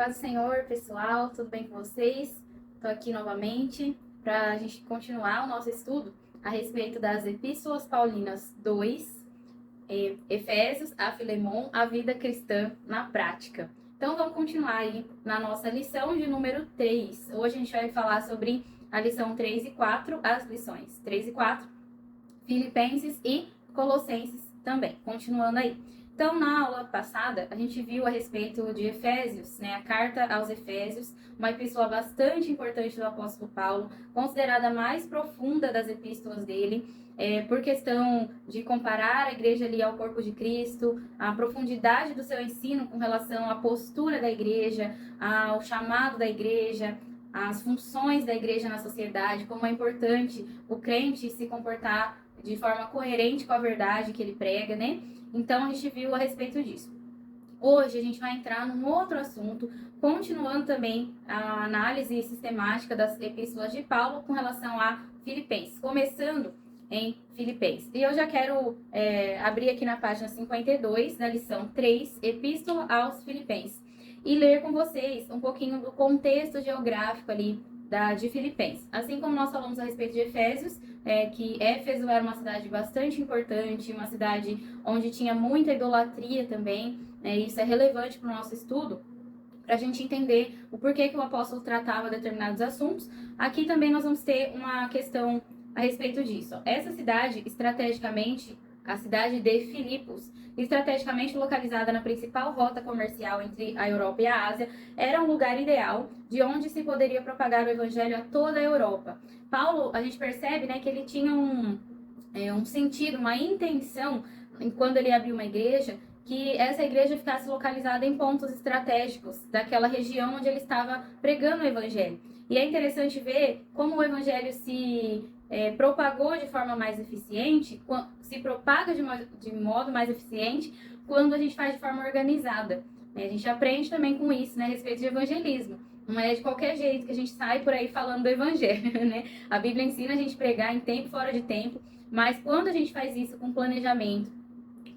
Paz do Senhor, pessoal, tudo bem com vocês? Estou aqui novamente para a gente continuar o nosso estudo a respeito das Epístolas Paulinas 2, Efésios, a Filemon, a vida cristã na prática. Então vamos continuar aí na nossa lição de número 3. Hoje a gente vai falar sobre a lição 3 e 4, as lições 3 e 4, Filipenses e Colossenses também, continuando aí. Então, na aula passada, a gente viu a respeito de Efésios, né, a carta aos Efésios, uma epístola bastante importante do apóstolo Paulo, considerada a mais profunda das epístolas dele, por questão de comparar a igreja ali ao corpo de Cristo, a profundidade do seu ensino com relação à postura da igreja, ao chamado da igreja, as funções da igreja na sociedade, como é importante o crente se comportar de forma coerente com a verdade que ele prega, né? Então, a gente viu a respeito disso. Hoje, a gente vai entrar num outro assunto, continuando também a análise sistemática das epístolas de Paulo com relação a Filipenses, começando em Filipenses. E eu já quero abrir aqui na página 52, da lição 3, Epístola aos Filipenses, e ler com vocês um pouquinho do contexto geográfico ali de Filipenses. Assim como nós falamos a respeito de Efésios, que Éfeso era uma cidade bastante importante, uma cidade onde tinha muita idolatria também, isso é relevante para o nosso estudo, para a gente entender o porquê que o apóstolo tratava determinados assuntos. Aqui também nós vamos ter uma questão a respeito disso. Essa cidade, estrategicamente, a cidade de Filipos, estrategicamente localizada na principal rota comercial entre a Europa e a Ásia, era um lugar ideal de onde se poderia propagar o evangelho a toda a Europa. Paulo, a gente percebe, né, que ele tinha um sentido, uma intenção, quando ele abriu uma igreja, que essa igreja ficasse localizada em pontos estratégicos daquela região onde ele estava pregando o evangelho. E é interessante ver como o evangelho se propagou de forma mais eficiente, se propaga de modo mais eficiente quando a gente faz de forma organizada. A gente aprende também com isso, né, a respeito de evangelismo. Não é de qualquer jeito que a gente sai por aí falando do evangelho, né? A Bíblia ensina a gente pregar em tempo e fora de tempo, mas quando a gente faz isso com planejamento,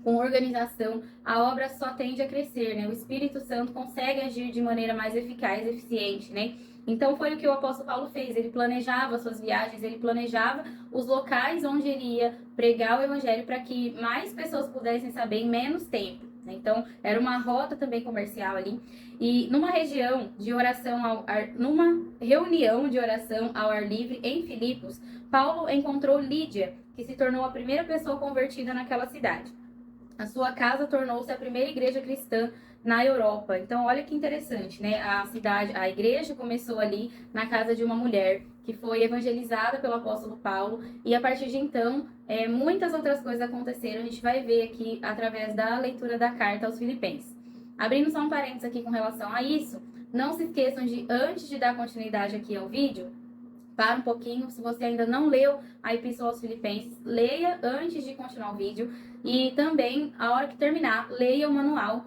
com organização, a obra só tende a crescer, né? O Espírito Santo consegue agir de maneira mais eficaz, eficiente, né? Então foi o que o apóstolo Paulo fez, ele planejava suas viagens, ele planejava os locais onde ele ia pregar o evangelho para que mais pessoas pudessem saber em menos tempo. Então era uma rota também comercial ali. E numa reunião de oração ao ar livre em Filipos, Paulo encontrou Lídia, que se tornou a primeira pessoa convertida naquela cidade. A sua casa tornou-se a primeira igreja cristã na Europa. Então, olha que interessante, né? A igreja começou ali na casa de uma mulher que foi evangelizada pelo apóstolo Paulo, e a partir de então, muitas outras coisas aconteceram. A gente vai ver aqui através da leitura da carta aos Filipenses. Abrindo só um parênteses aqui com relação a isso, não se esqueçam de, antes de dar continuidade aqui ao vídeo, para um pouquinho, se você ainda não leu a Epístola aos Filipenses, leia antes de continuar o vídeo. E também, a hora que terminar, leia o manual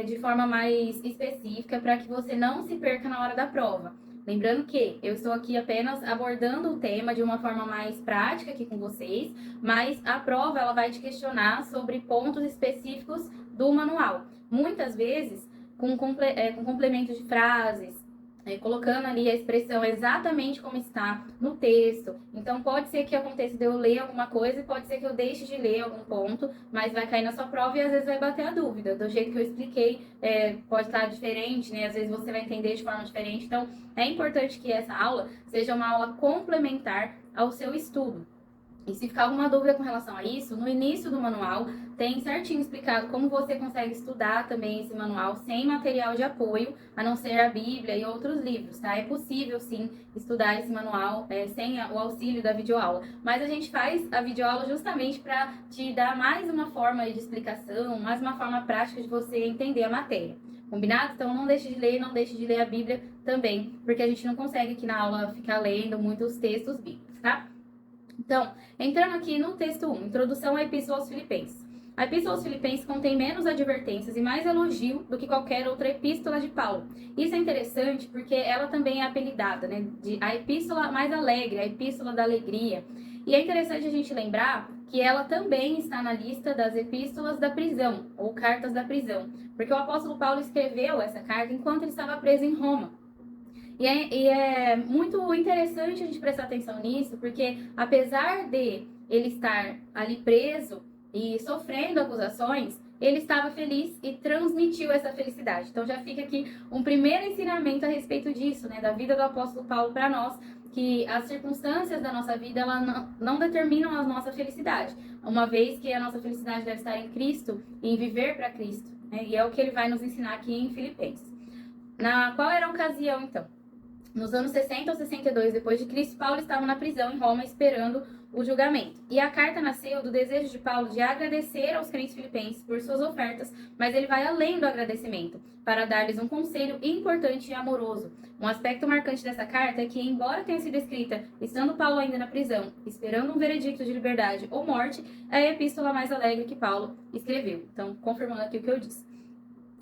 de forma mais específica, para que você não se perca na hora da prova. Lembrando que eu estou aqui apenas abordando o tema de uma forma mais prática aqui com vocês, mas a prova ela vai te questionar sobre pontos específicos do manual. Muitas vezes, com complemento de frases, colocando ali a expressão exatamente como está no texto. Então, pode ser que aconteça de eu ler alguma coisa e pode ser que eu deixe de ler algum ponto, mas vai cair na sua prova e às vezes vai bater a dúvida. Do jeito que eu expliquei, pode estar diferente, né? Às vezes você vai entender de forma diferente. Então, é importante que essa aula seja uma aula complementar ao seu estudo. E se ficar alguma dúvida com relação a isso, no início do manual tem certinho explicado como você consegue estudar também esse manual sem material de apoio, a não ser a Bíblia e outros livros, tá? É possível, sim, estudar esse manual sem o auxílio da videoaula. Mas a gente faz a videoaula justamente para te dar mais uma forma de explicação, mais uma forma prática de você entender a matéria. Combinado? Então não deixe de ler, não deixe de ler a Bíblia também, porque a gente não consegue aqui na aula ficar lendo muitos textos bíblicos, tá? Então, entrando aqui no texto 1, Introdução à Epístola aos Filipenses. A Epístola aos Filipenses contém menos advertências e mais elogio do que qualquer outra epístola de Paulo. Isso é interessante porque ela também é apelidada, né, de a epístola mais alegre, a epístola da alegria. E é interessante a gente lembrar que ela também está na lista das epístolas da prisão, ou cartas da prisão, porque o apóstolo Paulo escreveu essa carta enquanto ele estava preso em Roma. E é muito interessante a gente prestar atenção nisso, porque apesar de ele estar ali preso e sofrendo acusações, ele estava feliz e transmitiu essa felicidade. Então já fica aqui um primeiro ensinamento a respeito disso, né, da vida do apóstolo Paulo para nós, que as circunstâncias da nossa vida ela não determinam a nossa felicidade, uma vez que a nossa felicidade deve estar em Cristo e em viver para Cristo, né? E é o que ele vai nos ensinar aqui em Filipenses. Qual era a ocasião, então? Nos anos 60 ou 62 depois de Cristo, Paulo estava na prisão em Roma esperando o julgamento. E a carta nasceu do desejo de Paulo de agradecer aos crentes filipenses por suas ofertas, mas ele vai além do agradecimento, para dar-lhes um conselho importante e amoroso. Um aspecto marcante dessa carta é que, embora tenha sido escrita estando Paulo ainda na prisão, esperando um veredicto de liberdade ou morte, é a epístola mais alegre que Paulo escreveu. Então, confirmando aqui o que eu disse.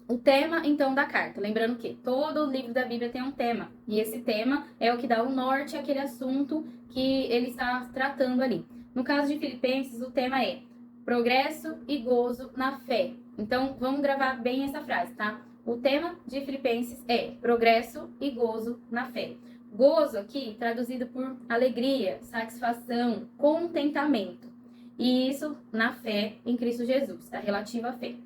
O tema, então, da carta. Lembrando que todo livro da Bíblia tem um tema. E esse tema é o que dá o norte àquele assunto que ele está tratando ali. No caso de Filipenses, o tema é progresso e gozo na fé. Então, vamos gravar bem essa frase, tá? O tema de Filipenses é progresso e gozo na fé. Gozo aqui, traduzido por alegria, satisfação, contentamento. E isso na fé em Cristo Jesus, tá? Relativo à fé.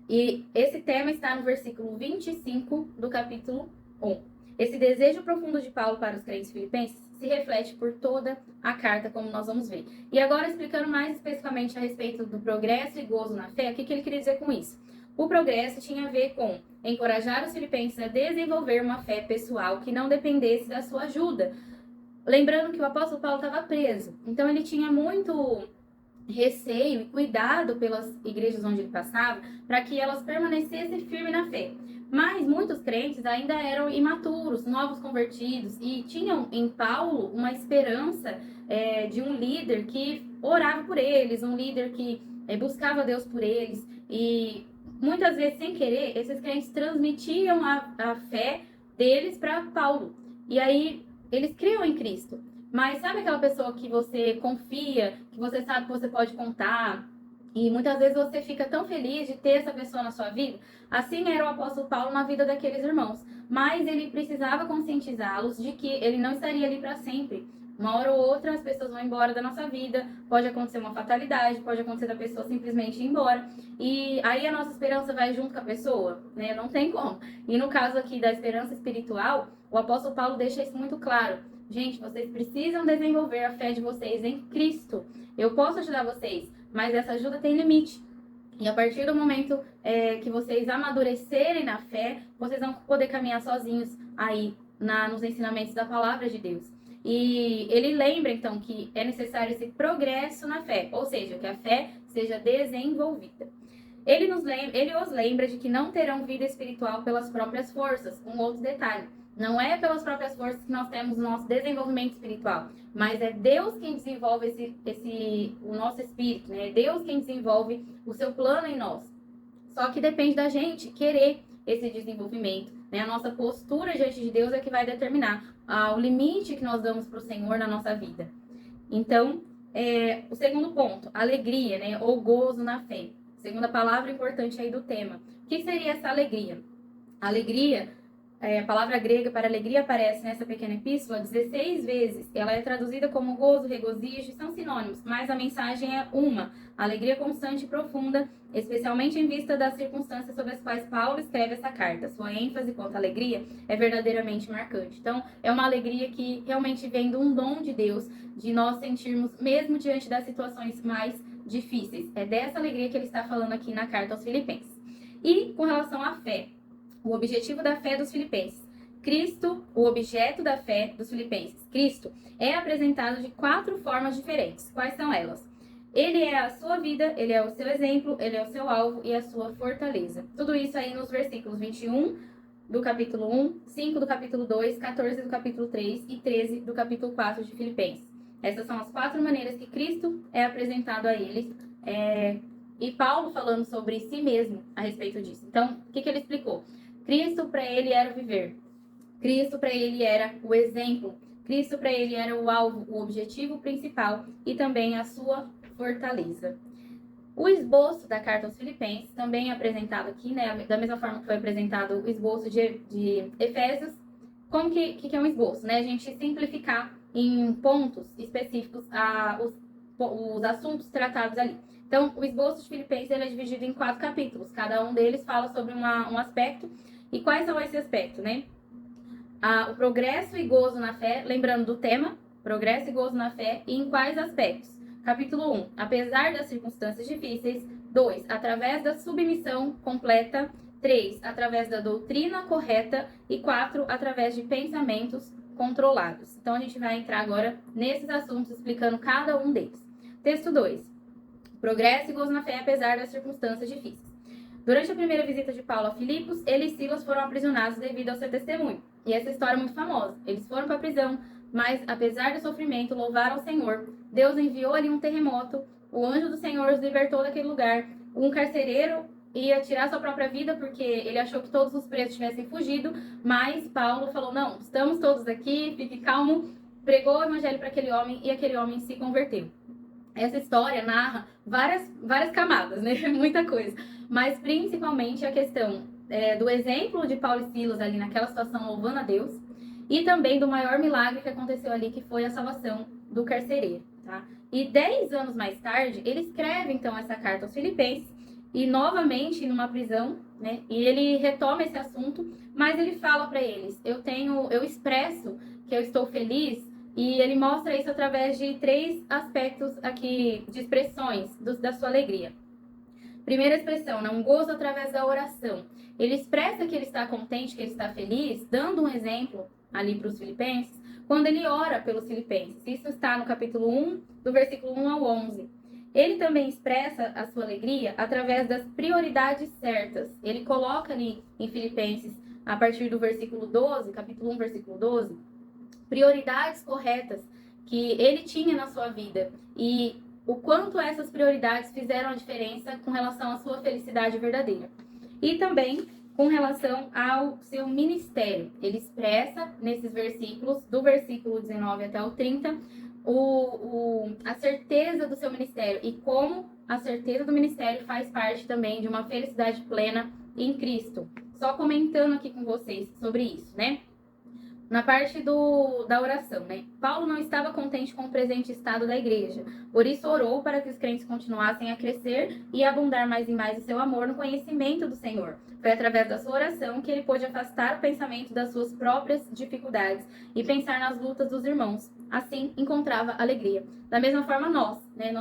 E esse tema está no versículo 25 do capítulo 1. Esse desejo profundo de Paulo para os crentes filipenses se reflete por toda a carta, como nós vamos ver. E agora, explicando mais especificamente a respeito do progresso e gozo na fé, o que ele queria dizer com isso? O progresso tinha a ver com encorajar os filipenses a desenvolver uma fé pessoal que não dependesse da sua ajuda. Lembrando que o apóstolo Paulo estava preso, então ele tinha muito receio e cuidado pelas igrejas onde ele passava, para que elas permanecessem firmes na fé. Mas muitos crentes ainda eram imaturos, novos convertidos, e tinham em Paulo uma esperança de um líder que orava por eles, um líder que buscava Deus por eles. E muitas vezes, sem querer, esses crentes transmitiam a fé deles para Paulo. E aí eles criam em Cristo. Mas sabe aquela pessoa que você confia, que você sabe que você pode contar? E muitas vezes você fica tão feliz de ter essa pessoa na sua vida. Assim era o apóstolo Paulo na vida daqueles irmãos. Mas ele precisava conscientizá-los de que ele não estaria ali para sempre. Uma hora ou outra as pessoas vão embora da nossa vida, pode acontecer uma fatalidade, pode acontecer da pessoa simplesmente ir embora. E aí a nossa esperança vai junto com a pessoa, né? Não tem como. E no caso aqui da esperança espiritual, o apóstolo Paulo deixa isso muito claro. Gente, vocês precisam desenvolver a fé de vocês em Cristo. Eu posso ajudar vocês, mas essa ajuda tem limite. E a partir do momento que vocês amadurecerem na fé, vocês vão poder caminhar sozinhos aí nos ensinamentos da palavra de Deus. E ele lembra, então, que é necessário esse progresso na fé, ou seja, que a fé seja desenvolvida. Ele os lembra de que não terão vida espiritual pelas próprias forças. Um outro detalhe. Não é pelas próprias forças que nós temos o nosso desenvolvimento espiritual, mas é Deus quem desenvolve o nosso espírito, né? É Deus quem desenvolve o seu plano em nós. Só que depende da gente querer esse desenvolvimento, né? A nossa postura diante de Deus é que vai determinar o limite que nós damos para o Senhor na nossa vida. Então, o segundo ponto, alegria, né? Ou gozo na fé. Segunda palavra importante aí do tema. O que seria essa alegria? Alegria, a palavra grega para alegria aparece nessa pequena epístola 16 vezes. Ela é traduzida como gozo, regozijo, são sinônimos, mas a mensagem é uma. Alegria constante e profunda, especialmente em vista das circunstâncias sobre as quais Paulo escreve essa carta. Sua ênfase quanto à alegria é verdadeiramente marcante. Então, é uma alegria que realmente vem de um dom de Deus, de nós sentirmos mesmo diante das situações mais difíceis. É dessa alegria que ele está falando aqui na carta aos Filipenses. E com relação à fé, o objetivo da fé dos filipenses. Cristo, o objeto da fé dos filipenses, Cristo, é apresentado de 4 formas diferentes. Quais são elas? Ele é a sua vida, ele é o seu exemplo, ele é o seu alvo e a sua fortaleza. Tudo isso aí nos versículos 21 do capítulo 1, 5 do capítulo 2, 14 do capítulo 3 e 13 do capítulo 4 de Filipenses. Essas são as 4 maneiras que Cristo é apresentado a eles. E Paulo falando sobre si mesmo a respeito disso. Então, o que ele explicou? Cristo para ele era o viver. Cristo para ele era o exemplo. Cristo para ele era o alvo, o objetivo principal e também a sua fortaleza. O esboço da carta aos Filipenses também é apresentado aqui, né? Da mesma forma que foi apresentado o esboço de Efésios. Como que é um esboço, né? A gente simplificar em pontos específicos os assuntos tratados ali. Então, o esboço de Filipenses ele é dividido em 4 capítulos. Cada um deles fala sobre um aspecto. E quais são esses aspectos, né? O progresso e gozo na fé, lembrando do tema, progresso e gozo na fé, e em quais aspectos? Capítulo 1, apesar das circunstâncias difíceis. 2, através da submissão completa. 3, através da doutrina correta. E 4, através de pensamentos controlados. Então, a gente vai entrar agora nesses assuntos, explicando cada um deles. Texto 2, progresso e gozo na fé, apesar das circunstâncias difíceis. Durante a primeira visita de Paulo a Filipos, ele e Silas foram aprisionados devido ao seu testemunho. E essa história é muito famosa. Eles foram para a prisão, mas apesar do sofrimento, louvaram ao Senhor. Deus enviou ali um terremoto, o anjo do Senhor os libertou daquele lugar. Um carcereiro ia tirar sua própria vida porque ele achou que todos os presos tivessem fugido, mas Paulo falou, não, estamos todos aqui, fique calmo, pregou o evangelho para aquele homem e aquele homem se converteu. Essa história narra várias camadas, né? Muita coisa. Mas principalmente a questão do exemplo de Paulo e Silas ali naquela situação louvando a Deus e também do maior milagre que aconteceu ali, que foi a salvação do carcereiro, tá? E 10 anos mais tarde, ele escreve então essa carta aos Filipenses e novamente numa prisão, né? E ele retoma esse assunto, mas ele fala para eles, eu expresso que eu estou feliz. E ele mostra isso através de 3 aspectos aqui, de expressões da sua alegria. Primeira expressão, né? Um gozo através da oração. Ele expressa que ele está contente, que ele está feliz, dando um exemplo ali para os filipenses, quando ele ora pelos filipenses. Isso está no capítulo 1, do versículo 1 ao 11. Ele também expressa a sua alegria através das prioridades certas. Ele coloca ali em Filipenses, a partir do versículo 12, capítulo 1, versículo 12, prioridades corretas que ele tinha na sua vida e o quanto essas prioridades fizeram a diferença com relação à sua felicidade verdadeira. E também com relação ao seu ministério. Ele expressa nesses versículos, do versículo 19 até o 30, a certeza do seu ministério e como a certeza do ministério faz parte também de uma felicidade plena em Cristo. Só comentando aqui com vocês sobre isso, né? Na parte da oração, né? Paulo não estava contente com o presente estado da igreja, por isso orou para que os crentes continuassem a crescer e abundar mais e mais o seu amor no conhecimento do Senhor. Foi através da sua oração que ele pôde afastar o pensamento das suas próprias dificuldades e pensar nas lutas dos irmãos. Assim, encontrava alegria. Da mesma forma, nós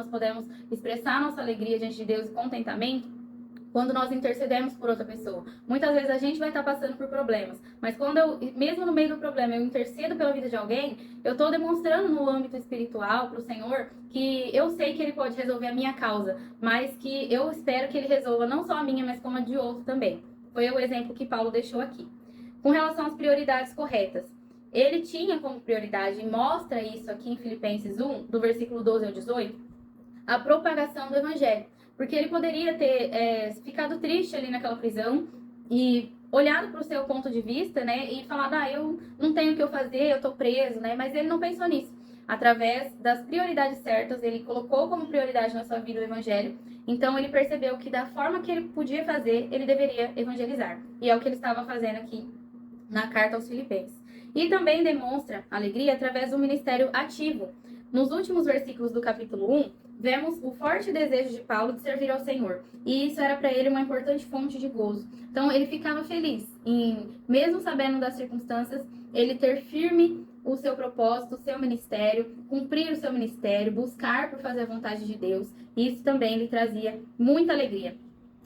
podemos expressar nossa alegria diante de Deus e contentamento quando nós intercedemos por outra pessoa. Muitas vezes a gente vai estar passando por problemas, mas quando mesmo no meio do problema, eu intercedo pela vida de alguém, eu estou demonstrando no âmbito espiritual para o Senhor que eu sei que Ele pode resolver a minha causa, mas que eu espero que Ele resolva não só a minha, mas como a de outro também. Foi o exemplo que Paulo deixou aqui. Com relação às prioridades corretas, ele tinha como prioridade, e mostra isso aqui em Filipenses 1, do versículo 12 ao 18, a propagação do Evangelho. Porque ele poderia ter ficado triste ali naquela prisão e olhado para o seu ponto de vista, né? E falado, eu não tenho o que eu fazer, eu estou preso, né? Mas ele não pensou nisso. Através das prioridades certas, ele colocou como prioridade na sua vida o evangelho. Então, ele percebeu que da forma que ele podia fazer, ele deveria evangelizar. E é o que ele estava fazendo aqui na carta aos Filipenses. E também demonstra alegria através do ministério ativo. Nos últimos versículos do capítulo 1, vemos o forte desejo de Paulo de servir ao Senhor. E isso era para ele uma importante fonte de gozo. Então, ele ficava feliz em, mesmo sabendo das circunstâncias, ele ter firme o seu propósito, o seu ministério, cumprir o seu ministério, buscar por fazer a vontade de Deus. E isso também lhe trazia muita alegria,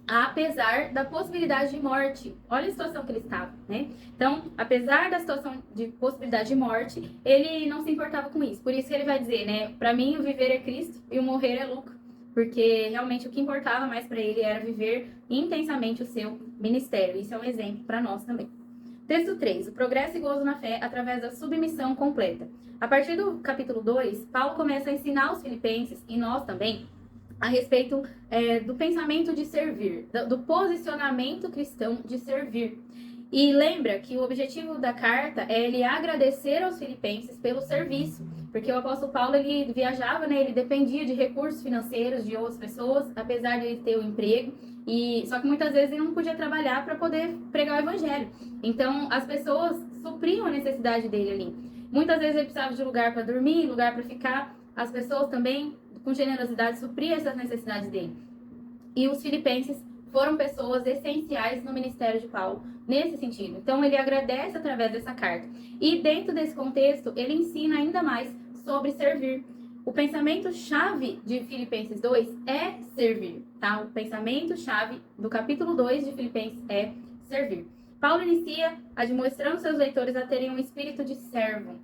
apesar da possibilidade de morte. Olha a situação que ele estava, né? Então, apesar da situação de possibilidade de morte, ele não se importava com isso. Por isso que ele vai dizer, né? Para mim, o viver é Cristo e o morrer é lucro. Porque realmente o que importava mais para ele era viver intensamente o seu ministério. Isso é um exemplo para nós também. Texto 3. O progresso e gozo na fé através da submissão completa. A partir do capítulo 2, Paulo começa a ensinar os filipenses, e nós também, a respeito do pensamento de servir, do posicionamento cristão de servir. E lembra que o objetivo da carta é ele agradecer aos filipenses pelo serviço, porque o apóstolo Paulo, ele viajava, né, ele dependia de recursos financeiros de outras pessoas, apesar de ele ter o emprego, só que muitas vezes ele não podia trabalhar para poder pregar o evangelho. Então, as pessoas supriam a necessidade dele ali. Muitas vezes ele precisava de lugar para dormir, lugar para ficar. As pessoas também, com generosidade, supriam essas necessidades dele. E os filipenses foram pessoas essenciais no ministério de Paulo, nesse sentido. Então, ele agradece através dessa carta. E dentro desse contexto, ele ensina ainda mais sobre servir. O pensamento-chave de Filipenses 2 é servir, tá? O pensamento-chave do capítulo 2 de Filipenses é servir. Paulo inicia admoestando seus leitores a terem um espírito de servo.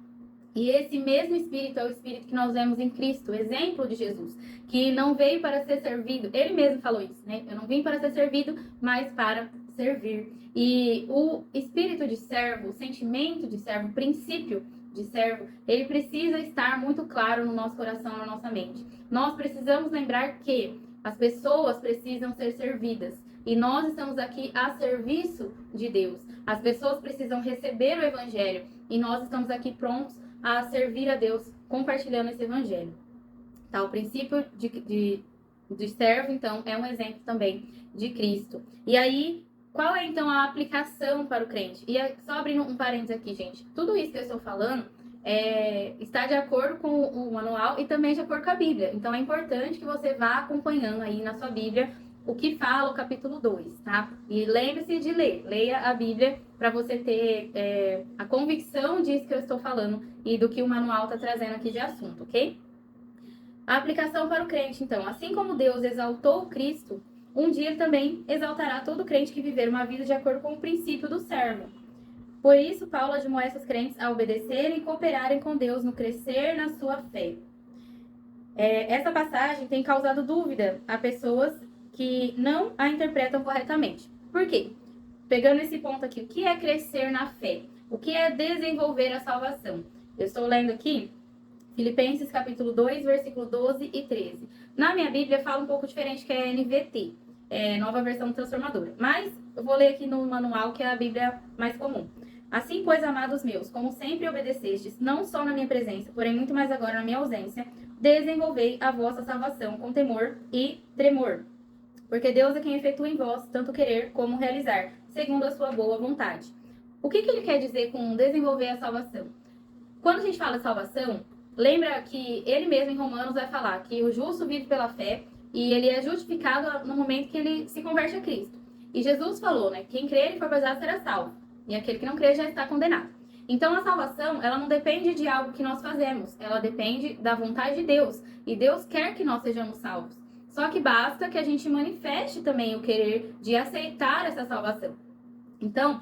E esse mesmo espírito é o espírito que nós vemos em Cristo, o exemplo de Jesus, que não veio para ser servido. Ele mesmo falou isso, né? Eu não vim para ser servido, mas para servir. E o espírito de servo, o sentimento de servo, o princípio de servo, ele precisa estar muito claro no nosso coração, na nossa mente. Nós precisamos lembrar que as pessoas precisam ser servidas. E nós estamos aqui a serviço de Deus. As pessoas precisam receber o evangelho. E nós estamos aqui prontos a servir a Deus, compartilhando esse evangelho. Tá? O princípio de servo, então, é um exemplo também de Cristo. E aí, qual é, então, a aplicação para o crente? E só abrindo um parênteses aqui, gente. Tudo isso que eu estou falando está de acordo com o manual e também de acordo com a Bíblia. Então, é importante que você vá acompanhando aí na sua Bíblia o que fala o capítulo 2, tá? E lembre-se de ler. Leia a Bíblia para você ter a convicção disso que eu estou falando e do que o manual está trazendo aqui de assunto, ok? A aplicação para o crente, então. Assim como Deus exaltou Cristo, um dia ele também exaltará todo crente que viver uma vida de acordo com o princípio do servo. Por isso, Paulo admoesta os crentes a obedecerem e cooperarem com Deus no crescer na sua fé. Essa passagem tem causado dúvida a pessoas que não a interpretam corretamente. Por quê? Pegando esse ponto aqui, o que é crescer na fé? O que é desenvolver a salvação? Eu estou lendo aqui Filipenses capítulo 2, versículo 12 e 13. Na minha Bíblia fala um pouco diferente, que é NVT, Nova Versão Transformadora. Mas eu vou ler aqui no manual, que é a Bíblia mais comum. Assim, pois, amados meus, como sempre obedecestes, não só na minha presença, porém muito mais agora na minha ausência, desenvolvei a vossa salvação com temor e tremor. Porque Deus é quem efetua em vós tanto querer como realizar, segundo a sua boa vontade. O que ele quer dizer com desenvolver a salvação? Quando a gente fala salvação, lembra que ele mesmo em Romanos vai falar que o justo vive pela fé e ele é justificado no momento que ele se converte a Cristo. E Jesus falou, né? Quem crer e for batizado será salvo. E aquele que não crer já está condenado. Então a salvação, ela não depende de algo que nós fazemos. Ela depende da vontade de Deus. E Deus quer que nós sejamos salvos. Só que basta que a gente manifeste também o querer de aceitar essa salvação. Então,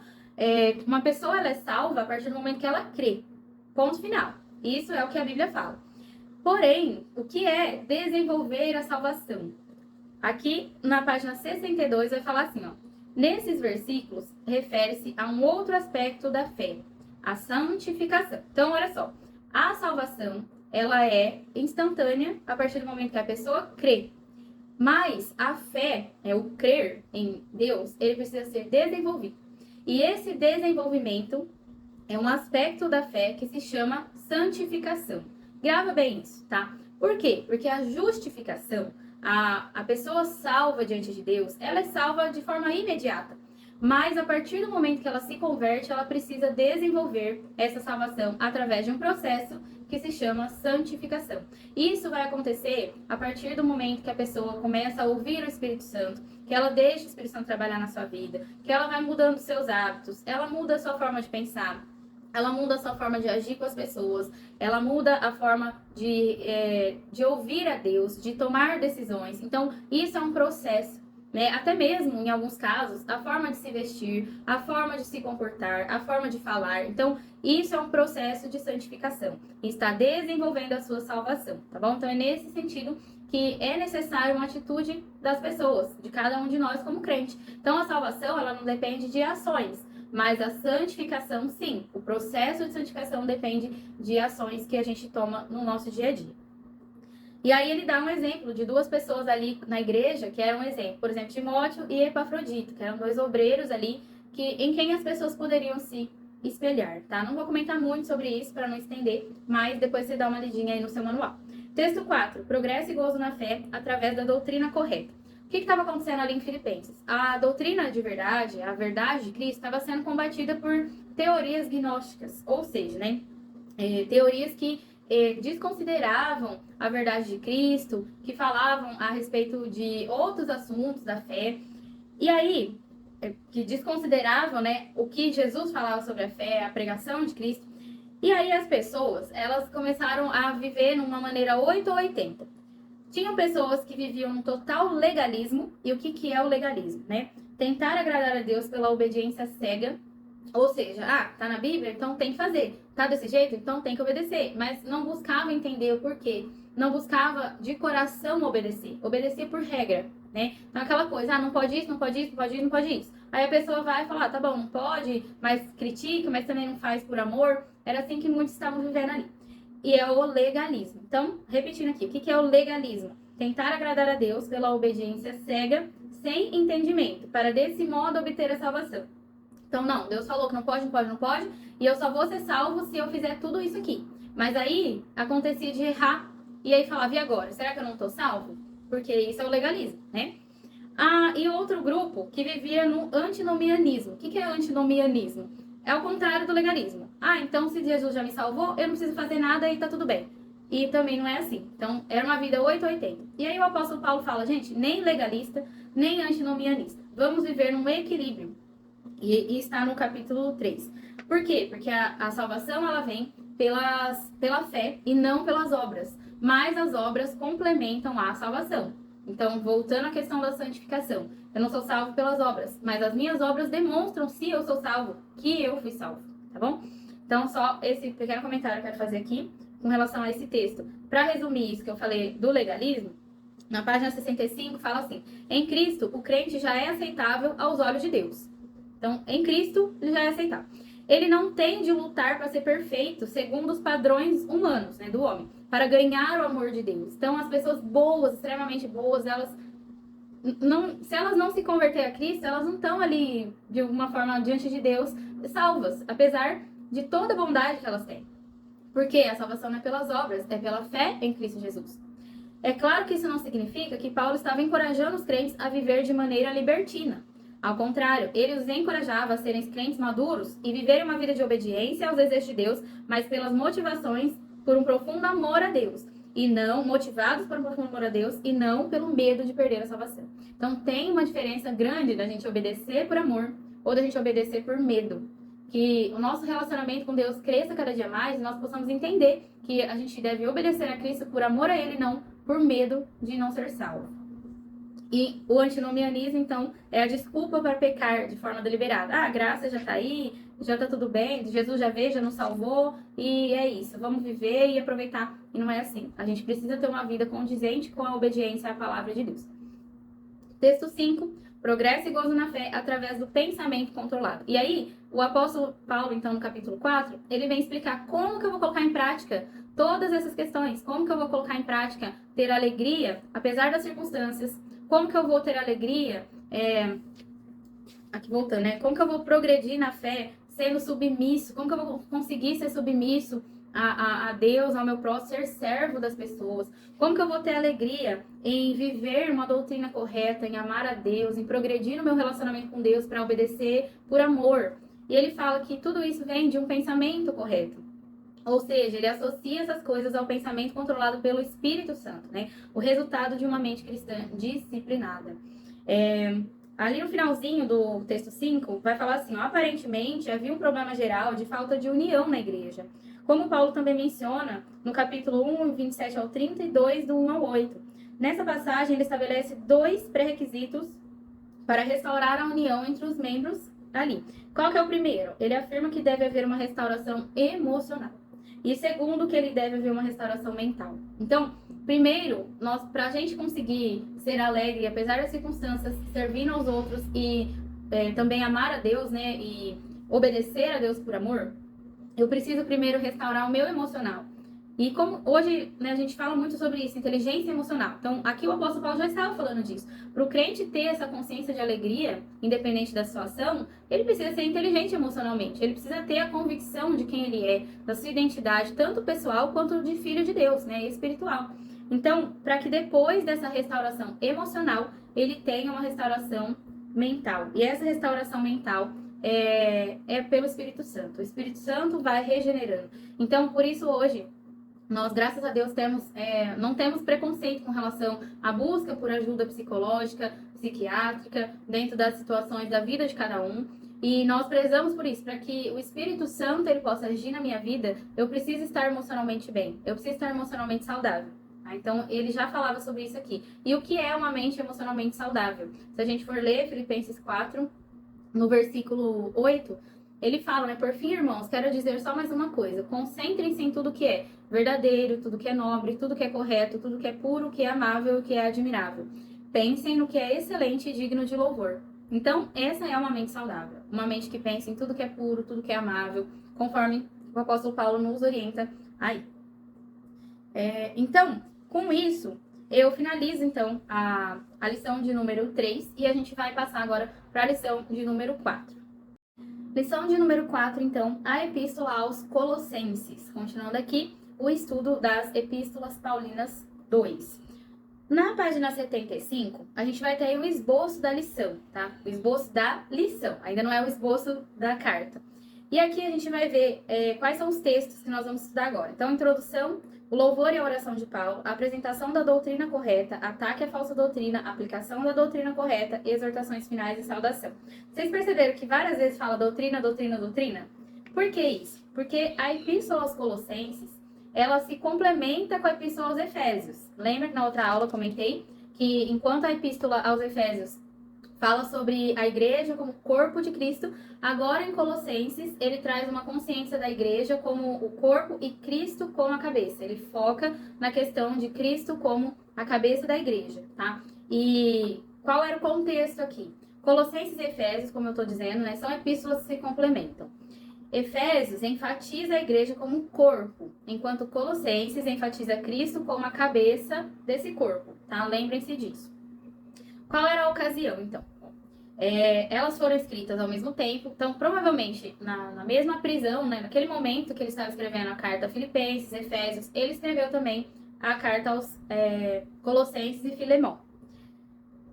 uma pessoa ela é salva a partir do momento que ela crê. Ponto final. Isso é o que a Bíblia fala. Porém, o que é desenvolver a salvação? Aqui na página 62 vai falar assim, ó. Nesses versículos, refere-se a um outro aspecto da fé, a santificação. Então, olha só. A salvação, ela é instantânea a partir do momento que a pessoa crê. Mas a fé, o crer em Deus, ele precisa ser desenvolvido. E esse desenvolvimento é um aspecto da fé que se chama santificação. Grava bem isso, tá? Por quê? Porque a justificação, a pessoa salva diante de Deus, ela é salva de forma imediata. Mas a partir do momento que ela se converte, ela precisa desenvolver essa salvação através de um processo que se chama santificação. Isso vai acontecer a partir do momento que a pessoa começa a ouvir o Espírito Santo, que ela deixa o Espírito Santo trabalhar na sua vida, que ela vai mudando seus hábitos, ela muda a sua forma de pensar, ela muda a sua forma de agir com as pessoas, ela muda a forma de ouvir a Deus, de tomar decisões. Então, isso é um processo. Né? Até mesmo, em alguns casos, a forma de se vestir, a forma de se comportar, a forma de falar. Então, isso é um processo de santificação. E está desenvolvendo a sua salvação, tá bom? Então, é nesse sentido que é necessário uma atitude das pessoas, de cada um de nós como crente. Então, a salvação, ela não depende de ações, mas a santificação, sim. O processo de santificação depende de ações que a gente toma no nosso dia a dia. E aí ele dá um exemplo de duas pessoas ali na igreja que eram um exemplo. Por exemplo, Timóteo e Epafrodito, que eram dois obreiros ali em quem as pessoas poderiam se espelhar, tá? Não vou comentar muito sobre isso para não estender, mas depois você dá uma lidinha aí no seu manual. Texto 4. Progresso e gozo na fé através da doutrina correta. O que estava acontecendo ali em Filipenses? A doutrina de verdade, a verdade de Cristo, estava sendo combatida por teorias gnósticas, ou seja, né, teorias que desconsideravam a verdade de Cristo, que falavam a respeito de outros assuntos da fé. E aí, que desconsideravam, né, o que Jesus falava sobre a fé, a pregação de Cristo. E aí as pessoas, elas começaram a viver numa maneira 8 ou 80. Tinham pessoas que viviam num total legalismo. E o que é o legalismo, né? Tentar agradar a Deus pela obediência cega. Ou seja, tá na Bíblia, então tem que fazer. Tá desse jeito, então tem que obedecer. Mas não buscava entender o porquê. Não buscava de coração obedecer. Obedecia por regra, né? Então aquela coisa, não pode isso, não pode isso, não pode isso, não pode isso. Aí a pessoa vai falar, tá bom, não pode, mas critica, mas também não faz por amor. Era assim que muitos estavam vivendo ali. E é o legalismo. Então, repetindo aqui, o que é o legalismo? Tentar agradar a Deus pela obediência cega, sem entendimento, para desse modo obter a salvação. Então, não, Deus falou que não pode, não pode, não pode, e eu só vou ser salvo se eu fizer tudo isso aqui. Mas aí, acontecia de errar, e aí falava, e agora? Será que eu não tô salvo? Porque isso é o legalismo, né? E outro grupo que vivia no antinomianismo. O que é antinomianismo? É o contrário do legalismo. Então se Jesus já me salvou, eu não preciso fazer nada e tá tudo bem. E também não é assim. Então, era uma vida 880. E aí o apóstolo Paulo fala, gente, nem legalista, nem antinomianista. Vamos viver num equilíbrio. E está no capítulo 3. Por quê? Porque a salvação, ela vem pela fé e não pelas obras. Mas as obras complementam a salvação. Então, voltando à questão da santificação. Eu não sou salvo pelas obras, mas as minhas obras demonstram, se eu sou salvo, que eu fui salvo, tá bom? Então, só esse pequeno comentário eu quero fazer aqui com relação a esse texto. Para resumir isso que eu falei do legalismo, na página 65 fala assim: em Cristo, o crente já é aceitável aos olhos de Deus. Então, em Cristo, ele já é aceitável. Ele não tem de lutar para ser perfeito segundo os padrões humanos, né, do homem, para ganhar o amor de Deus. Então, as pessoas boas, extremamente boas, se elas não se converter a Cristo, elas não estão ali, de alguma forma, diante de Deus, salvas, apesar de toda a bondade que elas têm. Porque a salvação não é pelas obras, é pela fé em Cristo Jesus. É claro que isso não significa que Paulo estava encorajando os crentes a viver de maneira libertina. Ao contrário, ele os encorajava a serem crentes maduros e viverem uma vida de obediência aos desejos de Deus, mas pelas motivações por um profundo amor a Deus, e não motivados por um profundo amor a Deus, e não pelo medo de perder a salvação. Então tem uma diferença grande da gente obedecer por amor ou da gente obedecer por medo. Que o nosso relacionamento com Deus cresça cada dia mais e nós possamos entender que a gente deve obedecer a Cristo por amor a Ele, não por medo de não ser salvo. E o antinomianismo, então, é a desculpa para pecar de forma deliberada. A graça já está aí, já está tudo bem, Jesus já veio, já nos salvou, e é isso. Vamos viver e aproveitar. E não é assim. A gente precisa ter uma vida condizente com a obediência à palavra de Deus. Texto 5. Progresso e gozo na fé através do pensamento controlado. E aí, o apóstolo Paulo, então, no capítulo 4, ele vem explicar como que eu vou colocar em prática todas essas questões. Como que eu vou colocar em prática ter alegria, apesar das circunstâncias. Como que eu vou ter alegria, aqui voltando, né? Como que eu vou progredir na fé sendo submisso? Como que eu vou conseguir ser submisso a Deus, ao meu próximo, ser servo das pessoas? Como que eu vou ter alegria em viver uma doutrina correta, em amar a Deus, em progredir no meu relacionamento com Deus para obedecer por amor? E ele fala que tudo isso vem de um pensamento correto. Ou seja, ele associa essas coisas ao pensamento controlado pelo Espírito Santo, né? O resultado de uma mente cristã disciplinada. Ali no finalzinho do texto 5, vai falar assim, aparentemente havia um problema geral de falta de união na igreja. Como Paulo também menciona no capítulo 1, 27 ao 32, do 1 ao 8. Nessa passagem, ele estabelece 2 pré-requisitos para restaurar a união entre os membros ali. Qual que é o primeiro? Ele afirma que deve haver uma restauração emocional. E segundo, que ele deve haver uma restauração mental. Então, primeiro, para a gente conseguir ser alegre, apesar das circunstâncias, servindo aos outros e também amar a Deus, né, e obedecer a Deus por amor, eu preciso primeiro restaurar o meu emocional. E como hoje, né, a gente fala muito sobre isso, inteligência emocional. Então, aqui o apóstolo Paulo já estava falando disso. Para o crente ter essa consciência de alegria, independente da situação, ele precisa ser inteligente emocionalmente. Ele precisa ter a convicção de quem ele é, da sua identidade, tanto pessoal quanto de filho de Deus, né, espiritual. Então, para que depois dessa restauração emocional, ele tenha uma restauração mental. E essa restauração mental é pelo Espírito Santo. O Espírito Santo vai regenerando. Então, por isso hoje, nós, graças a Deus, não temos preconceito com relação à busca por ajuda psicológica, psiquiátrica, dentro das situações da vida de cada um. E nós prezamos por isso, para que o Espírito Santo ele possa agir na minha vida, eu preciso estar emocionalmente bem, eu preciso estar emocionalmente saudável. Tá? Então, ele já falava sobre isso aqui. E o que é uma mente emocionalmente saudável? Se a gente for ler Filipenses 4, no versículo 8, ele fala, né? Por fim, irmãos, quero dizer só mais uma coisa. Concentrem-se em tudo que é verdadeiro, tudo que é nobre, tudo que é correto, tudo que é puro, que é amável, que é admirável. Pensem no que é excelente e digno de louvor. Então, essa é uma mente saudável. Uma mente que pensa em tudo que é puro, tudo que é amável, conforme o apóstolo Paulo nos orienta aí. Então, com isso, eu finalizo, então, a lição de número 3 e a gente vai passar agora para a lição de número 4. Lição de número 4, então, a Epístola aos Colossenses. Continuando aqui, o estudo das Epístolas Paulinas 2. Na página 75, a gente vai ter aí o esboço da lição, tá? O esboço da lição, ainda não é o esboço da carta. E aqui a gente vai ver quais são os textos que nós vamos estudar agora. Então, introdução, o louvor e a oração de Paulo, a apresentação da doutrina correta, ataque à falsa doutrina, aplicação da doutrina correta, exortações finais e saudação. Vocês perceberam que várias vezes fala doutrina, doutrina, doutrina? Por que isso? Porque a Epístola aos Colossenses, ela se complementa com a Epístola aos Efésios. Lembra que na outra aula eu comentei que enquanto a Epístola aos Efésios fala sobre a igreja como corpo de Cristo, agora em Colossenses ele traz uma consciência da igreja como o corpo e Cristo como a cabeça. Ele foca na questão de Cristo como a cabeça da igreja, tá? E qual era o contexto aqui? Colossenses e Efésios, como eu estou dizendo, né, são epístolas que se complementam. Efésios enfatiza a igreja como um corpo, enquanto Colossenses enfatiza Cristo como a cabeça desse corpo, tá? Lembrem-se disso. Qual era a ocasião, então? Elas foram escritas ao mesmo tempo, então provavelmente na mesma prisão, né, naquele momento que ele estava escrevendo a carta a Filipenses, Efésios, ele escreveu também a carta aos Colossenses e Filemão.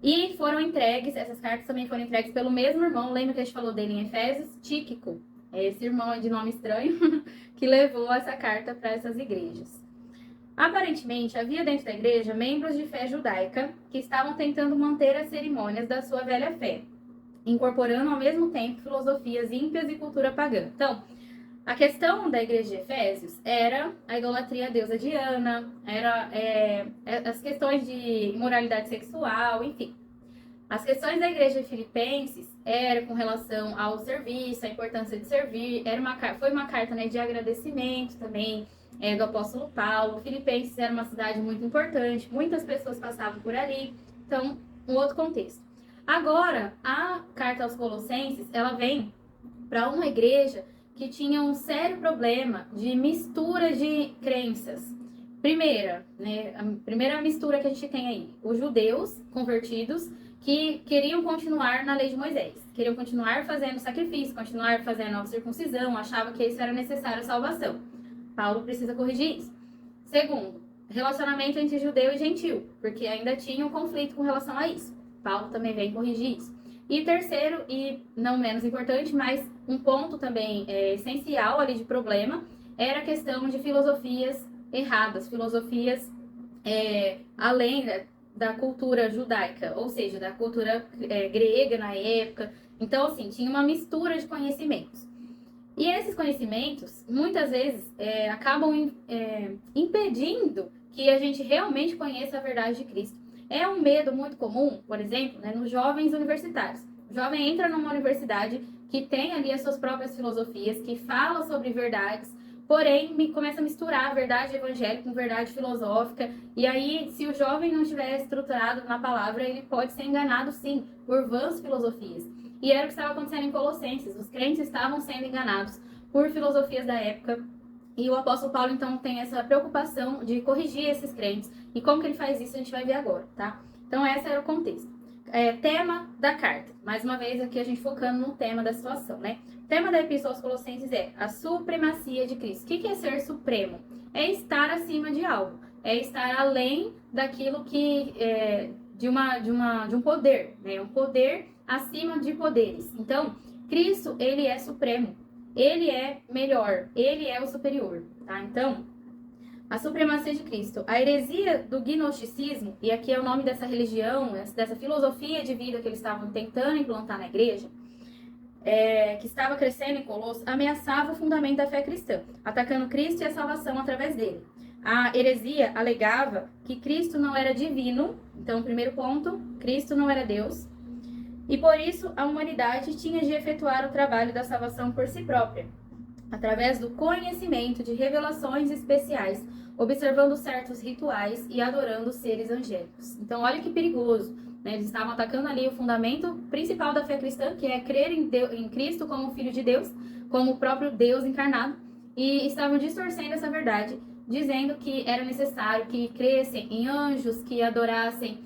E foram entregues, essas cartas também foram entregues pelo mesmo irmão, lembra que a gente falou dele em Efésios? Tíquico, esse irmão é de nome estranho, que levou essa carta para essas igrejas. Aparentemente, havia dentro da igreja membros de fé judaica que estavam tentando manter as cerimônias da sua velha fé, incorporando ao mesmo tempo filosofias ímpias e cultura pagã. Então, a questão da igreja de Efésios era a idolatria à deusa Diana, as questões de imoralidade sexual, enfim. As questões da igreja de Filipenses eram com relação ao serviço, a importância de servir, foi uma carta, né, de agradecimento também, do apóstolo Paulo. Filipenses era uma cidade muito importante, muitas pessoas passavam por ali, então, um outro contexto. Agora, a carta aos Colossenses, ela vem para uma igreja que tinha um sério problema de mistura de crenças. A primeira mistura que a gente tem aí, os judeus convertidos que queriam continuar na lei de Moisés, queriam continuar fazendo sacrifício, continuar fazendo a circuncisão, achavam que isso era necessário à salvação. Paulo precisa corrigir isso. Segundo, relacionamento entre judeu e gentil, porque ainda tinha um conflito com relação a isso. Paulo também vem corrigir isso. E terceiro, e não menos importante, mas um ponto também essencial ali de problema, era a questão de filosofias erradas, filosofias além da cultura judaica, ou seja, da cultura grega na época. Então, assim, tinha uma mistura de conhecimentos. E esses conhecimentos, muitas vezes, acabam impedindo que a gente realmente conheça a verdade de Cristo. É um medo muito comum, por exemplo, né, nos jovens universitários. O jovem entra numa universidade que tem ali as suas próprias filosofias, que fala sobre verdades, porém começa a misturar a verdade evangélica com verdade filosófica. E aí, se o jovem não estiver estruturado na palavra, ele pode ser enganado, sim, por vãs filosofias. E era o que estava acontecendo em Colossenses. Os crentes estavam sendo enganados por filosofias da época E o apóstolo Paulo, então, tem essa preocupação de corrigir esses crentes. E como que ele faz isso, a gente vai ver agora, tá? Então, esse era o contexto. Tema da carta. Mais uma vez, aqui a gente focando no tema da situação, né? O tema da Epístola aos Colossenses é a supremacia de Cristo. O que é ser supremo? É estar acima de algo. É estar além daquilo que... de um poder, né? Um poder acima de poderes. Então, Cristo, ele é supremo. Ele é melhor, ele é o superior, tá? Então, a supremacia de Cristo. A heresia do gnosticismo, e aqui é o nome dessa religião, dessa filosofia de vida que eles estavam tentando implantar na igreja, que estava crescendo em Colossos, ameaçava o fundamento da fé cristã, atacando Cristo e a salvação através dele. A heresia alegava que Cristo não era divino, então, primeiro ponto, Cristo não era Deus, e por isso a humanidade tinha de efetuar o trabalho da salvação por si própria, através do conhecimento de revelações especiais, observando certos rituais e adorando seres angélicos. Então, olha que perigoso, né? Eles estavam atacando ali o fundamento principal da fé cristã, que é crer em Cristo como Filho de Deus, como o próprio Deus encarnado, e estavam distorcendo essa verdade, dizendo que era necessário que crescem em anjos, que adorassem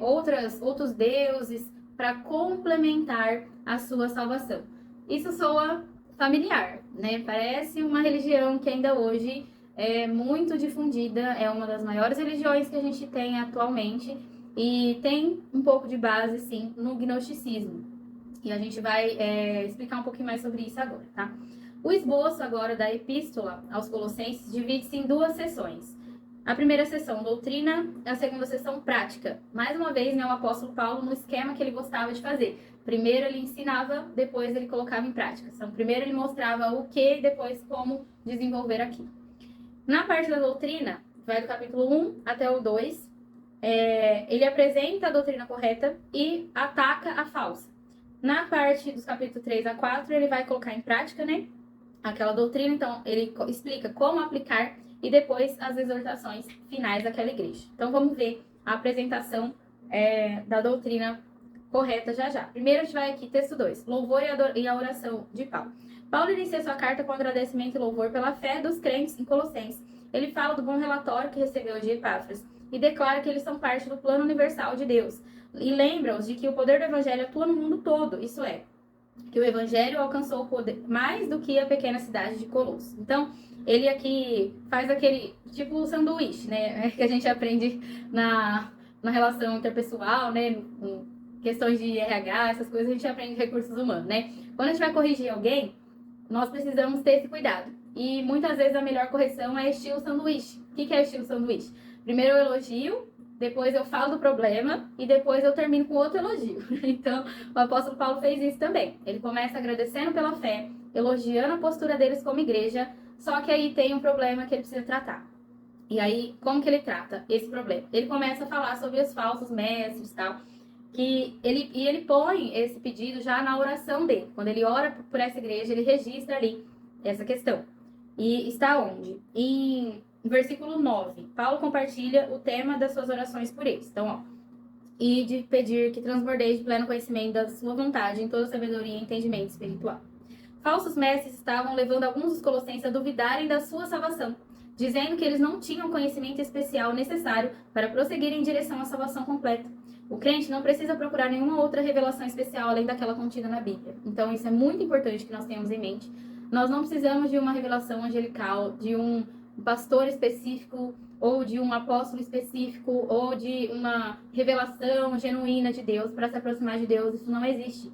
outros deuses, para complementar a sua salvação. Isso soa familiar, né? Parece uma religião que ainda hoje é muito difundida, é uma das maiores religiões que a gente tem atualmente e tem um pouco de base, sim, no gnosticismo. E a gente vai explicar um pouquinho mais sobre isso agora, tá? O esboço agora da Epístola aos Colossenses divide-se em duas sessões. A primeira sessão, doutrina, a segunda sessão, prática. Mais uma vez, né, o apóstolo Paulo no esquema que ele gostava de fazer. Primeiro ele ensinava, depois ele colocava em prática. Então, primeiro ele mostrava o que, depois como desenvolver aquilo. Na parte da doutrina, vai do capítulo 1 até o 2, ele apresenta a doutrina correta e ataca a falsa. Na parte dos capítulos 3 a 4, ele vai colocar em prática, né, aquela doutrina. Então, ele explica como aplicar e depois as exortações finais daquela igreja. Então, vamos ver a apresentação da doutrina correta já já. Primeiro, a gente vai aqui, texto 2, louvor e a oração de Paulo. Paulo inicia sua carta com agradecimento e louvor pela fé dos crentes em Colossenses. Ele fala do bom relatório que recebeu de Epáfras e declara que eles são parte do plano universal de Deus. E lembra-os de que o poder do evangelho atua no mundo todo, isso é, que o evangelho alcançou o poder mais do que a pequena cidade de Colossos. Então, ele aqui faz aquele tipo sanduíche, né, que a gente aprende na relação interpessoal, né, em questões de RH, essas coisas, a gente aprende recursos humanos, né. Quando a gente vai corrigir alguém, nós precisamos ter esse cuidado. E muitas vezes a melhor correção é estilo sanduíche. O que é estilo sanduíche? Primeiro eu elogio, depois eu falo do problema e depois eu termino com outro elogio. Então, o apóstolo Paulo fez isso também. Ele começa agradecendo pela fé, elogiando a postura deles como igreja, só que aí tem um problema que ele precisa tratar. E aí, como que ele trata esse problema? Ele começa a falar sobre os falsos mestres e tal, que ele põe esse pedido já na oração dele. Quando ele ora por essa igreja, ele registra ali essa questão. E está onde? Em versículo 9, Paulo compartilha o tema das suas orações por eles. Então, ó, e de pedir que transbordeis de pleno conhecimento da sua vontade em toda sabedoria e entendimento espiritual. Falsos mestres estavam levando alguns dos colossenses a duvidarem da sua salvação, dizendo que eles não tinham conhecimento especial necessário para prosseguir em direção à salvação completa. O crente não precisa procurar nenhuma outra revelação especial além daquela contida na Bíblia. Então, isso é muito importante que nós tenhamos em mente. Nós não precisamos de uma revelação angelical, de um pastor específico, ou de um apóstolo específico, ou de uma revelação genuína de Deus para se aproximar de Deus. Isso não existe.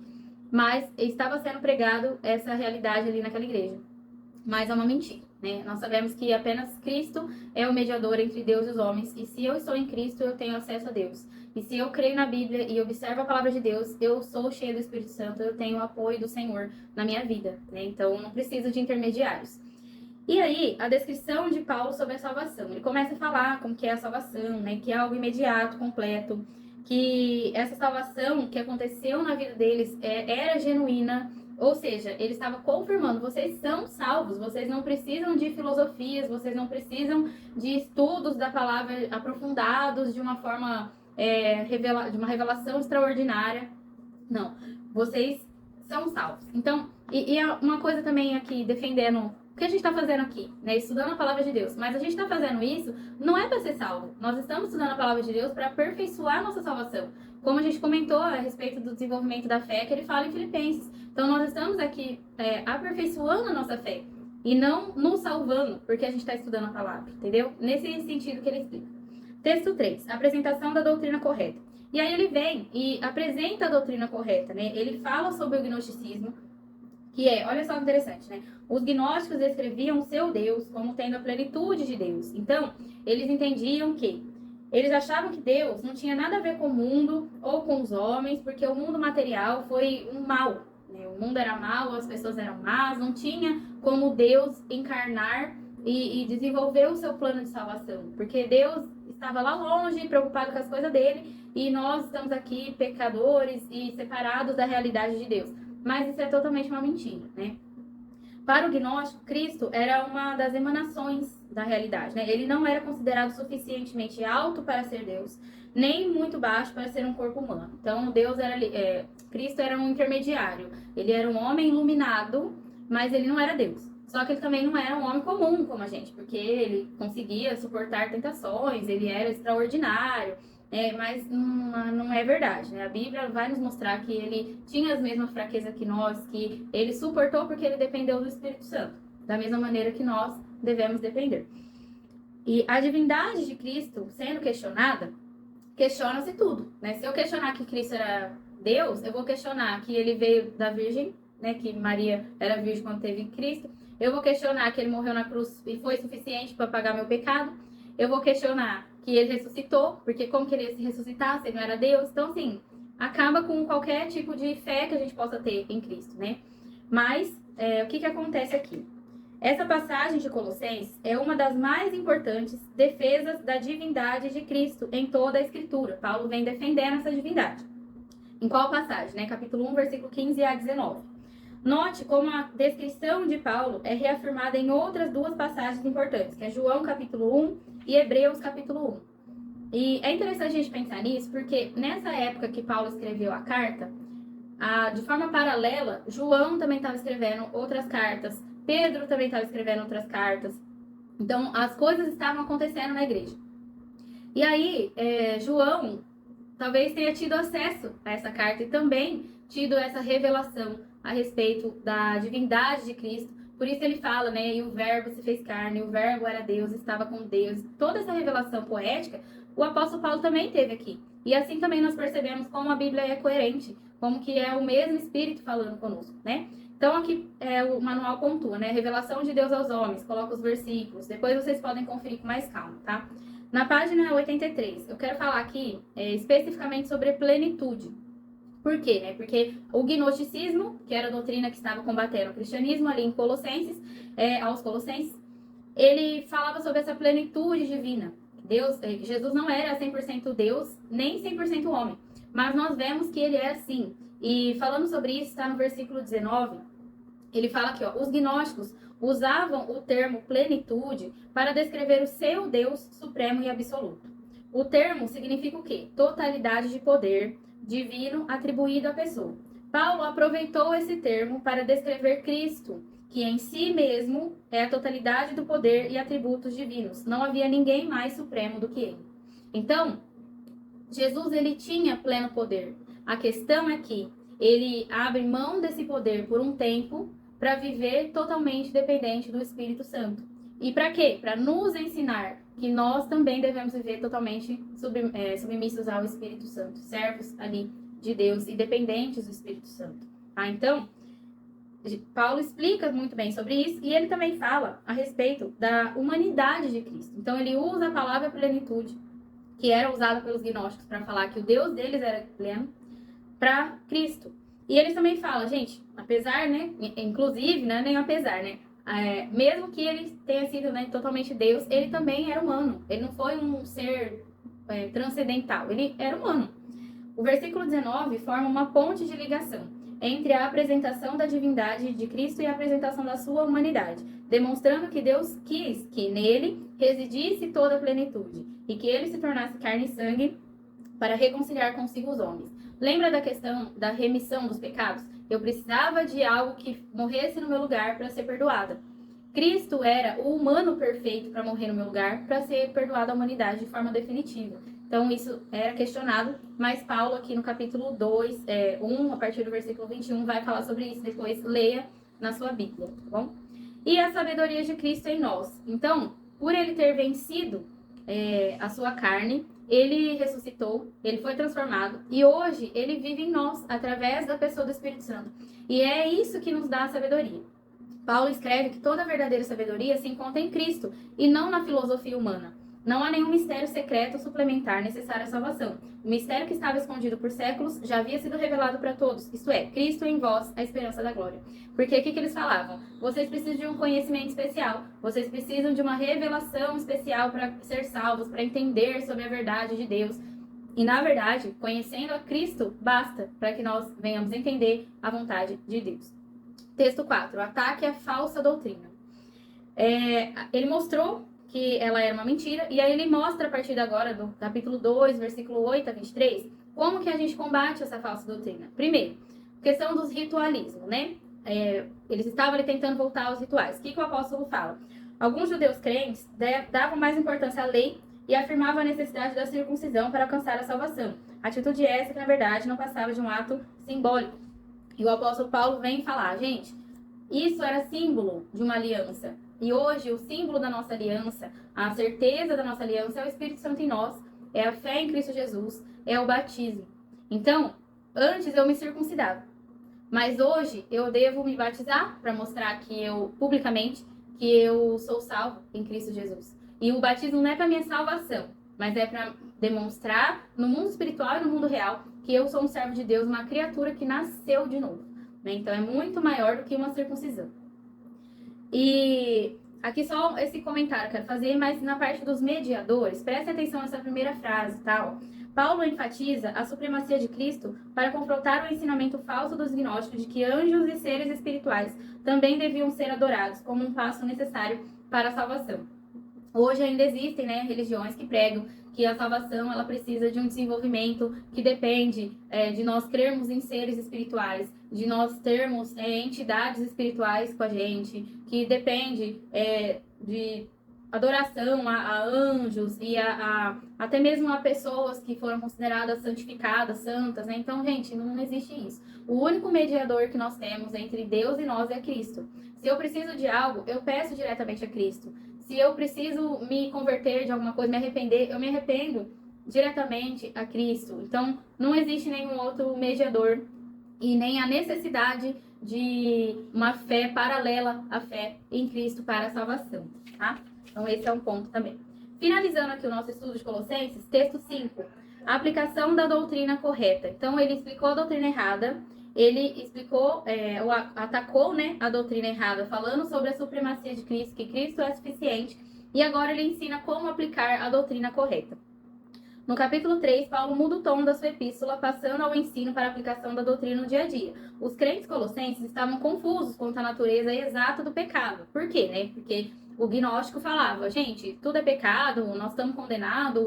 Mas estava sendo pregado essa realidade ali naquela igreja. Mas é uma mentira, né? Nós sabemos que apenas Cristo é o mediador entre Deus e os homens. E se eu estou em Cristo, eu tenho acesso a Deus. E se eu creio na Bíblia e observo a palavra de Deus, eu sou cheio do Espírito Santo, eu tenho o apoio do Senhor na minha vida, né? Então, não preciso de intermediários. E aí, a descrição de Paulo sobre a salvação. Ele começa a falar como que é a salvação, né? Que é algo imediato, completo. Que essa salvação que aconteceu na vida deles era genuína. Ou seja, ele estava confirmando, vocês são salvos, vocês não precisam de filosofias, vocês não precisam de estudos da palavra aprofundados de uma forma, de uma revelação extraordinária. Não, vocês são salvos. Então, e uma coisa também aqui, defendendo que a gente está fazendo aqui? Né? Estudando a palavra de Deus. Mas a gente está fazendo isso não é para ser salvo. Nós estamos estudando a palavra de Deus para aperfeiçoar a nossa salvação. Como a gente comentou a respeito do desenvolvimento da fé, que ele fala em Filipenses. Então, nós estamos aqui aperfeiçoando a nossa fé. E não nos salvando, porque a gente está estudando a palavra, entendeu? Nesse sentido que ele explica. Texto 3. Apresentação da doutrina correta. E aí ele vem e apresenta a doutrina correta, né? Ele fala sobre o gnosticismo, que olha só que interessante, né? Os gnósticos descreviam o seu Deus como tendo a plenitude de Deus. Então, eles entendiam que eles achavam que Deus não tinha nada a ver com o mundo ou com os homens, porque o mundo material foi um mal, né? O mundo era mau, as pessoas eram más, não tinha como Deus encarnar e desenvolver o seu plano de salvação, porque Deus estava lá longe, preocupado com as coisas dele, e nós estamos aqui pecadores e separados da realidade de Deus. Mas isso é totalmente uma mentira, né? Para o gnóstico, Cristo era uma das emanações da realidade, né? Ele não era considerado suficientemente alto para ser Deus, nem muito baixo para ser um corpo humano. Então, Cristo era um intermediário. Ele era um homem iluminado, mas ele não era Deus. Só que ele também não era um homem comum como a gente, porque ele conseguia suportar tentações, ele era extraordinário. Mas não é verdade, né? A Bíblia vai nos mostrar que ele tinha as mesmas fraquezas que nós, que ele suportou porque ele dependeu do Espírito Santo, da mesma maneira que nós devemos depender. E a divindade de Cristo sendo questionada, questiona-se tudo, né? Se eu questionar que Cristo era Deus, eu vou questionar que ele veio da Virgem, né? Que Maria era virgem quando teve Cristo. Eu vou questionar que ele morreu na cruz e foi suficiente para pagar meu pecado. Eu vou questionar que ele ressuscitou, porque como que ele ia se ressuscitar se ele não era Deus? Então, assim, acaba com qualquer tipo de fé que a gente possa ter em Cristo, né? Mas, o que acontece aqui? Essa passagem de Colossenses é uma das mais importantes defesas da divindade de Cristo em toda a Escritura. Paulo vem defendendo essa divindade. Em qual passagem? Né? Capítulo 1, versículo 15 a 19. Note como a descrição de Paulo é reafirmada em outras duas passagens importantes, que é João capítulo 1 e Hebreus capítulo 1. E é interessante a gente pensar nisso, porque nessa época que Paulo escreveu a carta, de forma paralela, João também estava escrevendo outras cartas, Pedro também estava escrevendo outras cartas. Então, as coisas estavam acontecendo na igreja. E aí, João talvez tenha tido acesso a essa carta e também tido essa revelação a respeito da divindade de Cristo. Por isso ele fala, né? E o verbo se fez carne, o verbo era Deus, estava com Deus. Toda essa revelação poética, o apóstolo Paulo também teve aqui. E assim também nós percebemos como a Bíblia é coerente, como que é o mesmo Espírito falando conosco, né? Então aqui o manual pontua, né? Revelação de Deus aos homens, coloca os versículos. Depois vocês podem conferir com mais calma, tá? Na página 83, eu quero falar aqui especificamente sobre plenitude. Por quê? Né? Porque o gnosticismo, que era a doutrina que estava combatendo o cristianismo ali em Colossenses, aos Colossenses, ele falava sobre essa plenitude divina. Jesus não era 100% Deus, nem 100% homem, mas nós vemos que ele é assim. E falando sobre isso, está no versículo 19, ele fala aqui, os gnósticos usavam o termo plenitude para descrever o seu Deus supremo e absoluto. O termo significa o quê? Totalidade de poder divino atribuído à pessoa. Paulo aproveitou esse termo para descrever Cristo, que em si mesmo é a totalidade do poder e atributos divinos. Não havia ninguém mais supremo do que ele. Então, Jesus ele tinha pleno poder. A questão é que ele abre mão desse poder por um tempo para viver totalmente dependente do Espírito Santo. E para quê? Para nos ensinar que nós também devemos viver totalmente submissos ao Espírito Santo, servos ali de Deus e dependentes do Espírito Santo. Então, Paulo explica muito bem sobre isso e ele também fala a respeito da humanidade de Cristo. Então, ele usa a palavra plenitude, que era usada pelos gnósticos para falar que o Deus deles era pleno, para Cristo. E eles também falam, gente, apesar, né, inclusive, né, nem apesar, né, mesmo que ele tenha sido, né, totalmente Deus, ele também era humano. Ele não foi um ser transcendental, ele era humano. O versículo 19 forma uma ponte de ligação entre a apresentação da divindade de Cristo e a apresentação da sua humanidade, demonstrando que Deus quis que nele residisse toda a plenitude e que ele se tornasse carne e sangue para reconciliar consigo os homens. Lembra da questão da remissão dos pecados? Eu precisava de algo que morresse no meu lugar para ser perdoada. Cristo era o humano perfeito para morrer no meu lugar, para ser perdoado a humanidade de forma definitiva. Então, isso era questionado, mas Paulo, aqui no capítulo 2, 1, a partir do versículo 21, vai falar sobre isso. Depois, leia na sua Bíblia, tá bom? E a sabedoria de Cristo em nós. Então, por ele ter vencido a sua carne, ele ressuscitou, ele foi transformado, e hoje ele vive em nós, através da pessoa do Espírito Santo. E é isso que nos dá a sabedoria. Paulo escreve que toda a verdadeira sabedoria se encontra em Cristo e não na filosofia humana. Não há nenhum mistério secreto suplementar necessário à salvação. O mistério que estava escondido por séculos já havia sido revelado para todos, isto é, Cristo em vós, a esperança da glória. Porque o que eles falavam? Vocês precisam de um conhecimento especial, vocês precisam de uma revelação especial para ser salvos, para entender sobre a verdade de Deus. E, na verdade, conhecendo a Cristo, basta para que nós venhamos entender a vontade de Deus. Texto 4. O ataque à falsa doutrina. Ele mostrou que ela era uma mentira, e aí ele mostra a partir de agora, do capítulo 2, versículo 8 a 23, como que a gente combate essa falsa doutrina. Primeiro, questão dos ritualismos, né? Eles estavam ali tentando voltar aos rituais. O que o apóstolo fala? Alguns judeus crentes davam mais importância à lei e afirmavam a necessidade da circuncisão para alcançar a salvação. Atitude essa que, na verdade, não passava de um ato simbólico. E o apóstolo Paulo vem falar, gente, isso era símbolo de uma aliança. E hoje o símbolo da nossa aliança, a certeza da nossa aliança é o Espírito Santo em nós, é a fé em Cristo Jesus, é o batismo. Então, antes eu me circuncidava, mas hoje eu devo me batizar para mostrar que eu, publicamente, que eu sou salvo em Cristo Jesus. E o batismo não é para minha salvação, mas é para demonstrar no mundo espiritual e no mundo real que eu sou um servo de Deus, uma criatura que nasceu de novo. Né? Então é muito maior do que uma circuncisão. E aqui só esse comentário eu quero fazer, mas na parte dos mediadores, preste atenção nessa primeira frase, tá? Paulo enfatiza a supremacia de Cristo para confrontar o ensinamento falso dos gnósticos de que anjos e seres espirituais também deviam ser adorados como um passo necessário para a salvação. Hoje ainda existem, né, religiões que pregam que a salvação ela precisa de um desenvolvimento que depende de nós crermos em seres espirituais, de nós termos entidades espirituais com a gente, que depende de adoração a anjos e até mesmo a pessoas que foram consideradas santificadas, santas, né? Então, gente, não existe isso. O único mediador que nós temos entre Deus e nós é Cristo. Se eu preciso de algo, eu peço diretamente a Cristo. Se eu preciso me converter de alguma coisa, me arrepender, eu me arrependo diretamente a Cristo. Então, não existe nenhum outro mediador e nem a necessidade de uma fé paralela à fé em Cristo para a salvação, tá? Então, esse é um ponto também. Finalizando aqui o nosso estudo de Colossenses, texto 5. A aplicação da doutrina correta. Então, ele explicou a doutrina errada, ele explicou, atacou, né, a doutrina errada, falando sobre a supremacia de Cristo, que Cristo é suficiente, e agora ele ensina como aplicar a doutrina correta. No capítulo 3, Paulo muda o tom da sua epístola, passando ao ensino para a aplicação da doutrina no dia a dia. Os crentes colossenses estavam confusos quanto à natureza exata do pecado. Por quê, né? Porque o gnóstico falava, gente, tudo é pecado, nós estamos condenados,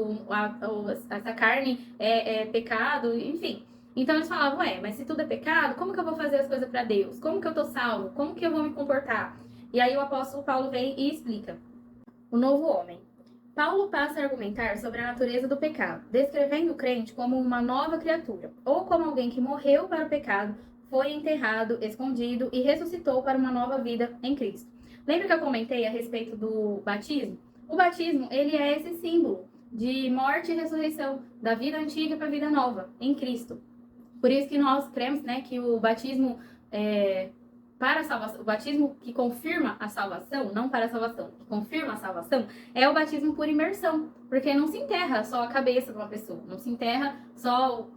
essa carne é pecado, enfim. Então eles falavam, mas se tudo é pecado, como que eu vou fazer as coisas para Deus? Como que eu tô salvo? Como que eu vou me comportar? E aí o apóstolo Paulo vem e explica. O novo homem. Paulo passa a argumentar sobre a natureza do pecado, descrevendo o crente como uma nova criatura, ou como alguém que morreu para o pecado, foi enterrado, escondido e ressuscitou para uma nova vida em Cristo. Lembra que eu comentei a respeito do batismo? O batismo, ele é esse símbolo de morte e ressurreição, da vida antiga para a vida nova, em Cristo. Por isso que nós cremos, né, que o batismo para a salvação, o batismo que confirma a salvação, não para a salvação, que confirma a salvação, é o batismo por imersão, porque não se enterra só a cabeça de uma pessoa, não se enterra só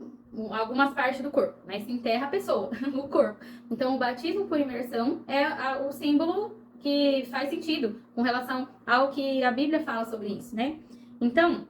algumas partes do corpo, né? Se enterra a pessoa, o corpo. Então, o batismo por imersão é o símbolo que faz sentido com relação ao que a Bíblia fala sobre isso, né? Então,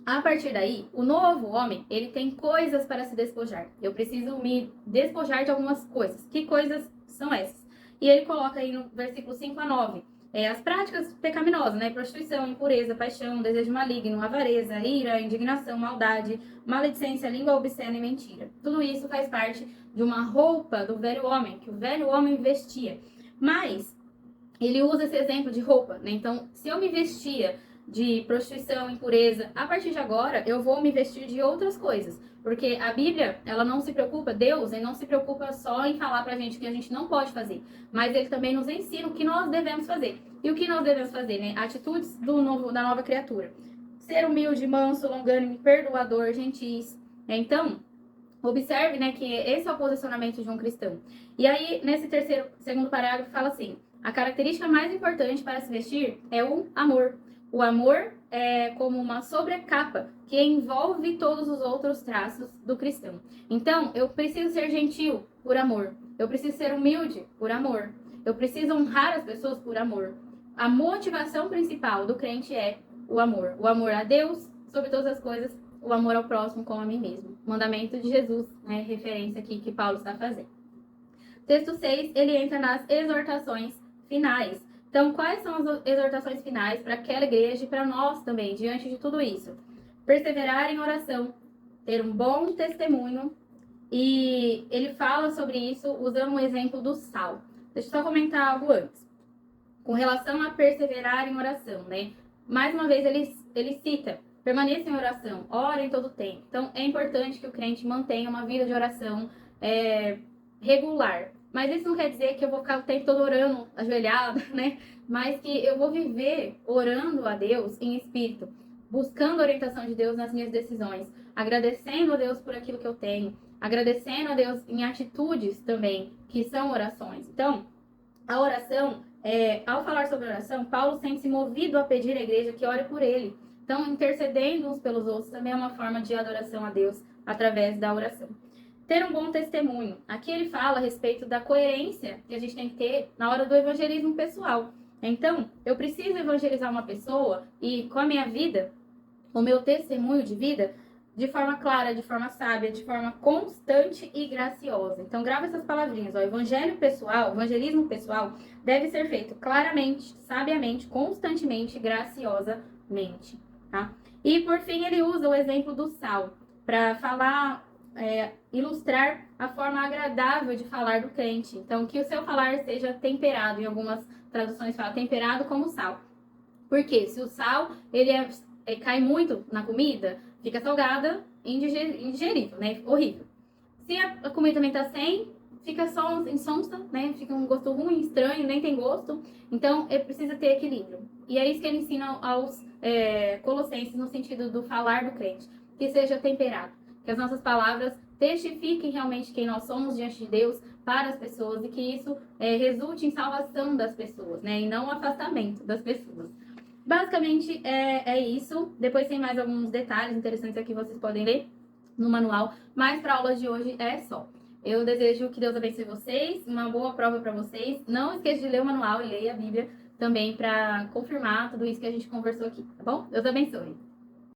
a partir daí, o novo homem, ele tem coisas para se despojar. Eu preciso me despojar de algumas coisas. Que coisas são essas? E ele coloca aí no versículo 5 a 9. As práticas pecaminosas, né? Prostituição, impureza, paixão, desejo maligno, avareza, ira, indignação, maldade, maledicência, língua obscena e mentira. Tudo isso faz parte de uma roupa do velho homem, que o velho homem vestia. Mas ele usa esse exemplo de roupa, né? Então, se eu me vestia de prostituição, impureza, a partir de agora eu vou me vestir de outras coisas. Porque a Bíblia, ela não se preocupa, Deus, ele não se preocupa só em falar pra gente o que a gente não pode fazer, mas ele também nos ensina o que nós devemos fazer. E o que nós devemos fazer, né? Atitudes da nova criatura. Ser humilde, manso, longânime, perdoador, gentis. Então, observe, né, que esse é o posicionamento de um cristão. E aí, nesse segundo parágrafo, fala assim: a característica mais importante para se vestir é o amor. O amor é como uma sobrecapa que envolve todos os outros traços do cristão. Então, eu preciso ser gentil por amor. Eu preciso ser humilde por amor. Eu preciso honrar as pessoas por amor. A motivação principal do crente é o amor. O amor a Deus sobre todas as coisas, o amor ao próximo como a mim mesmo. Mandamento de Jesus, né? Referência aqui que Paulo está fazendo. Texto 6, ele entra nas exortações finais. Então, quais são as exortações finais para aquela igreja e para nós também, diante de tudo isso? Perseverar em oração, ter um bom testemunho, e ele fala sobre isso usando um exemplo do sal. Deixa eu só comentar algo antes. Com relação a perseverar em oração, né? Mais uma vez, ele cita: permaneça em oração, ora em todo tempo. Então, é importante que o crente mantenha uma vida de oração regular. Mas isso não quer dizer que eu vou ficar o tempo todo orando, ajoelhado, né? Mas que eu vou viver orando a Deus em espírito, buscando a orientação de Deus nas minhas decisões, agradecendo a Deus por aquilo que eu tenho, agradecendo a Deus em atitudes também, que são orações. Então, a oração, ao falar sobre oração, Paulo sente-se movido a pedir à igreja que ore por ele. Então, intercedendo uns pelos outros também é uma forma de adoração a Deus através da oração. Ter um bom testemunho. Aqui ele fala a respeito da coerência que a gente tem que ter na hora do evangelismo pessoal. Então, eu preciso evangelizar uma pessoa e com a minha vida, o meu testemunho de vida, de forma clara, de forma sábia, de forma constante e graciosa. Então, grava essas palavrinhas. Ó. Evangelismo pessoal deve ser feito claramente, sabiamente, constantemente, graciosamente. Tá? E, por fim, ele usa o exemplo do sal para falar, ilustrar a forma agradável de falar do crente. Então, que o seu falar seja temperado. Em algumas traduções fala temperado como sal. Porque se o sal ele cai muito na comida, fica salgada, indigerível, né? Horrível. Se a comida também tá sem, fica só insonsa, né? Fica um gosto ruim, estranho, nem tem gosto. Então, precisa ter equilíbrio. E é isso que ele ensina aos colossenses no sentido do falar do crente. Que seja temperado. Que as nossas palavras testifiquem realmente quem nós somos diante de Deus para as pessoas e que isso resulte em salvação das pessoas, né? E não afastamento das pessoas. Basicamente é isso. Depois tem mais alguns detalhes interessantes aqui que vocês podem ler no manual. Mas para a aula de hoje é só. Eu desejo que Deus abençoe vocês, uma boa prova para vocês. Não esqueça de ler o manual e leia a Bíblia também para confirmar tudo isso que a gente conversou aqui, tá bom? Deus abençoe.